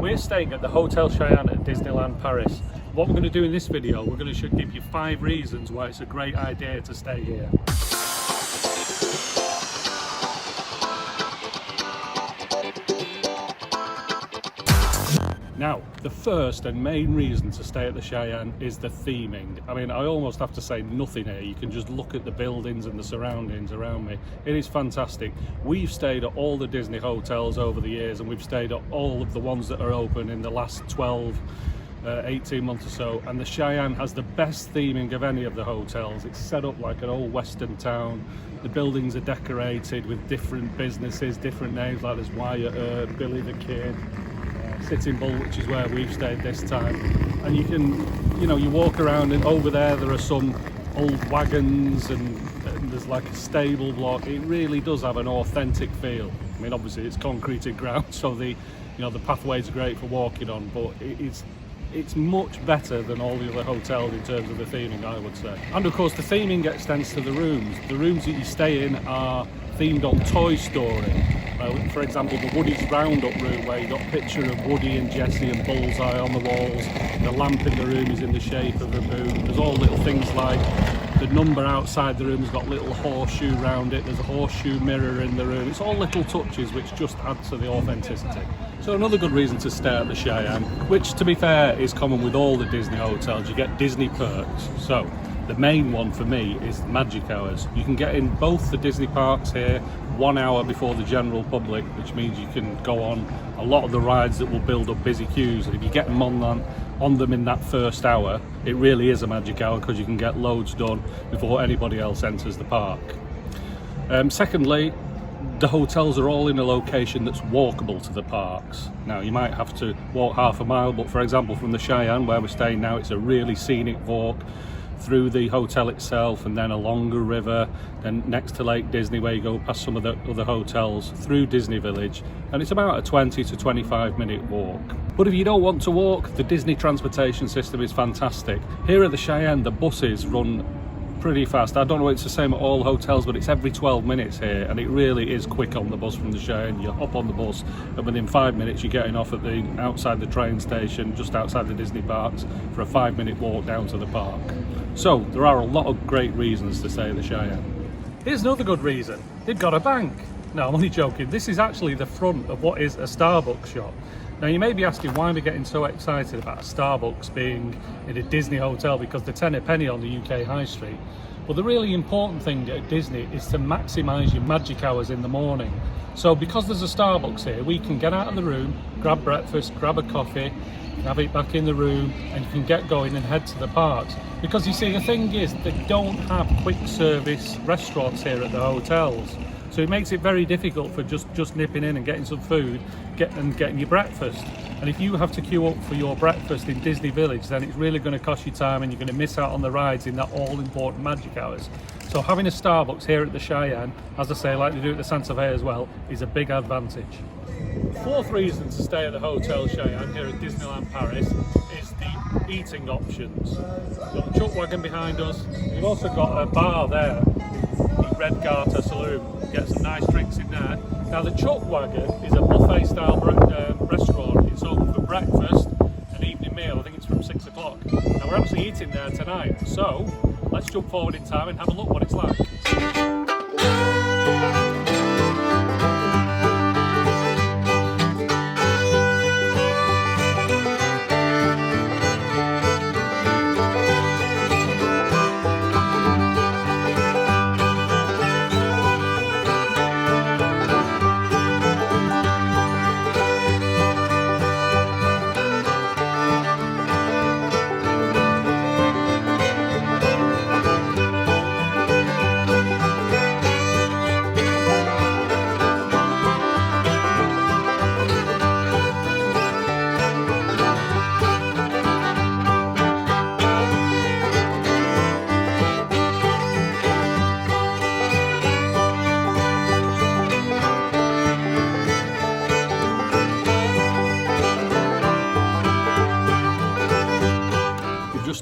We're staying at the Hotel Cheyenne at Disneyland Paris. What we're going to do in this video, we're going to give you 5 reasons why it's a great idea to stay here. Now, the first and main reason to stay at the Cheyenne is the theming. I mean, I almost have to say nothing here. You can just look at the buildings and the surroundings around me. It is fantastic. We've stayed at all the Disney hotels over the years, and we've stayed at all of the ones that are open in the last 18 months or so, and the Cheyenne has the best theming of any of the hotels. It's set up like an old western town. The buildings are decorated with different businesses, different names, like there's Wyatt, Billy the Kid, Sitting Bull, which is where we've stayed this time. And you can, you walk around, and over there are some old wagons, and there's like a stable block. It really does have an authentic feel. I mean, obviously it's concreted ground, so the pathways are great for walking on, but it's much better than all the other hotels in terms of the theming, I would say. And of course the theming extends to the rooms. The rooms that you stay in are themed on Toy Story. For example, the Woody's Roundup room, where you've got a picture of Woody and Jessie and Bullseye on the walls. The lamp in the room is in the shape of a moon. There's all little things like the number outside the room has got a little horseshoe round it. There's a horseshoe mirror in the room. It's all little touches which just add to the authenticity. So another good reason to stay at the Cheyenne, which to be fair is common with all the Disney hotels, you get Disney perks. So the main one for me is magic hours. You can get in both the Disney parks here 1 hour before the general public, which means you can go on a lot of the rides that will build up busy queues. And if you get them on them in that first hour, it really is a magic hour, because you can get loads done before anybody else enters the park. Secondly, the hotels are all in a location that's walkable to the parks. Now, you might have to walk half a mile, but for example from the Cheyenne where we're staying now, it's a really scenic walk through the hotel itself, and then along a river, then next to Lake Disney where you go past some of the other hotels, through Disney Village, and it's about a 20 to 25 minute walk. But if you don't want to walk, the Disney transportation system is fantastic. Here at the Cheyenne, the buses run pretty fast. I don't know if it's the same at all hotels, but it's every 12 minutes here, and it really is quick on the bus from the Cheyenne. You hop on the bus, and within 5 minutes you're getting off at outside the train station, just outside the Disney parks, for a 5-minute walk down to the park. So there are a lot of great reasons to stay at the Cheyenne. Here's another good reason. They've got a bank. No, I'm only joking. This is actually the front of what is a Starbucks shop. Now, you may be asking why we're getting so excited about Starbucks being in a Disney hotel, because they're 10 a penny on the UK high street. Well, the really important thing at Disney is to maximise your magic hours in the morning. So because there's a Starbucks here, we can get out of the room, grab breakfast, grab a coffee, have it back in the room, and you can get going and head to the parks. Because you see, the thing is, they don't have quick service restaurants here at the hotels. So it makes it very difficult for just nipping in and getting some food, getting your breakfast. And if you have to queue up for your breakfast in Disney Village, then it's really going to cost you time, and you're going to miss out on the rides in that all-important magic hours. So having a Starbucks here at the Cheyenne, as I say, like they do at the Santa Fe as well, is a big advantage. The fourth reason to stay at the Hotel Cheyenne here at Disneyland Paris is the eating options. We've got the Chuck Wagon behind us. We've also got a bar there, the Red Garter Saloon. Get some nice drinks in there. Now, the Chuck Wagon is a buffet style restaurant. It's open for breakfast and evening meal. I think it's from 6 o'clock. Now, we're actually eating there tonight, so let's jump forward in time and have a look what it's like.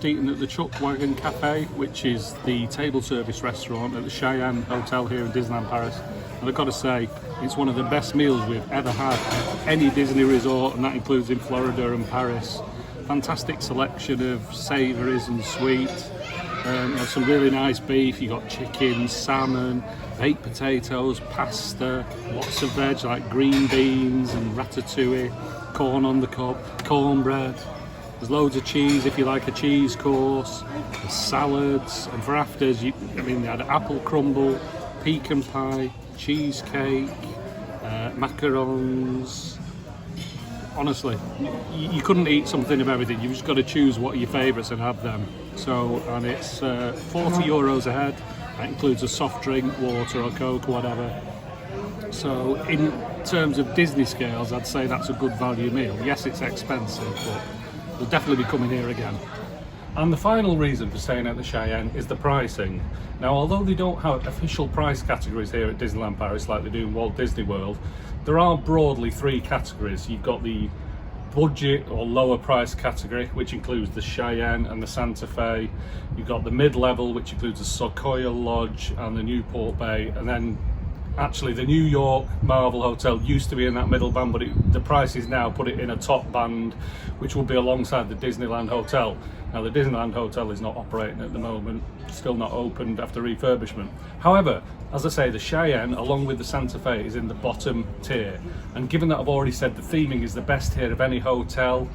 Eating at the Chuck Wagon Cafe, which is the table service restaurant at the Cheyenne Hotel here in Disneyland Paris, and I've got to say, It's one of the best meals we've ever had at any Disney resort, and that includes in Florida and Paris. Fantastic selection of savouries and sweet. You have some really nice beef. You got chicken, salmon, baked potatoes, pasta, lots of veg like green beans and ratatouille, corn on the cob, cornbread. There's loads of cheese if you like a cheese course. There's salads, and for afters, they had apple crumble, pecan pie, cheesecake, macarons. Honestly, you couldn't eat something of everything. You've just got to choose what are your favourites and have them. So, and it's 40 euros a head. That includes a soft drink, water or Coke, whatever. So, in terms of Disney scales, I'd say that's a good value meal. Yes, it's expensive, but we'll definitely be coming here again. And the final reason for staying at the Cheyenne is the pricing. Now, although they don't have official price categories here at Disneyland Paris like they do in Walt Disney World, there are broadly three categories. You've got the budget or lower price category, which includes the Cheyenne and the Santa Fe. You've got the mid-level, which includes the Sequoia Lodge and the Newport Bay, and then actually the New York Marvel Hotel used to be in that middle band, but the prices now put it in a top band, which will be alongside the Disneyland Hotel. Now the Disneyland Hotel is not operating at the moment, still not opened after refurbishment. However, as I say, the Cheyenne along with the Santa Fe is in the bottom tier, and given that I've already said the theming is the best here of any hotel,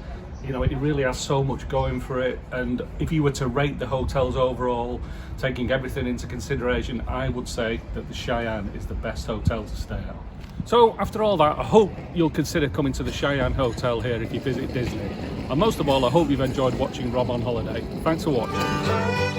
it really has so much going for it. And if you were to rate the hotels overall, taking everything into consideration, I would say that the Cheyenne is the best hotel to stay at. So after all that, I hope you'll consider coming to the Cheyenne Hotel here if you visit Disney. And most of all, I hope you've enjoyed watching Rob on Holiday. Thanks for watching.